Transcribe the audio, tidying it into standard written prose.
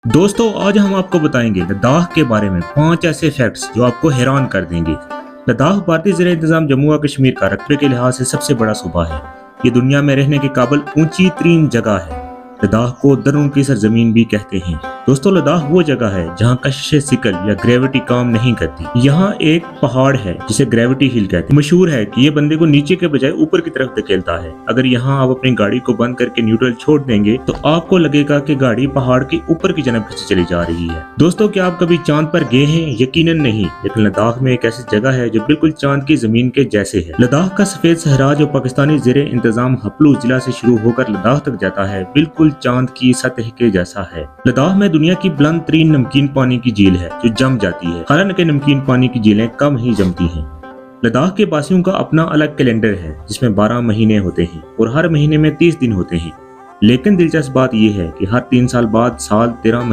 दोस्तों आज हम आपको बताएंगे लद्दाख के बारे में 5 ऐसे फैक्ट्स जो आपको हैरान कर देंगे। लद्दाख भारतीय ज़ेर इंतज़ाम जम्मू और कश्मीर का रकबे के लिहाज से सबसे बड़ा सूबा है। ये दुनिया में रहने के काबिल ऊंची तरीन जगह है। लद्दाख को दर्रों की सरजमीन भी कहते हैं। दोस्तों लद्दाख वो जगह है जहाँ कशिश सिकल या ग्रेविटी काम नहीं करती। यहाँ एक पहाड़ है जिसे ग्रेविटी हिल कहते हैं। मशहूर है कि ये बंदे को नीचे के बजाय ऊपर की तरफ धकेलता है। अगर यहाँ आप अपनी गाड़ी को बंद करके न्यूट्रल छोड़ देंगे तो आपको लगेगा कि गाड़ी पहाड़ के ऊपर की जानब खींची चली जा रही है। दोस्तों क्या आप कभी चांद पर गए हैं? यकीनन नहीं, लेकिन लद्दाख में एक ऐसी जगह है जो बिल्कुल चांद की जमीन के जैसे है। लद्दाख का सफेद सहरा जो पाकिस्तानी ज़ेर इंतजाम हपलू जिला से शुरू होकर लद्दाख तक जाता है, बिल्कुल चांद की सतह के जैसा है। लद्दाख में दुनिया की बुलंद तरीन नमकीन पानी की झील है जो जम जाती है। हालांकि नमकीन पानी की झीलें कम ही जमती हैं। लद्दाख के वासियों का अपना अलग कैलेंडर है जिसमें 12 महीने होते हैं और हर महीने में 30 दिन होते हैं। लेकिन दिलचस्प बात यह है कि हर 3 साल बाद साल 13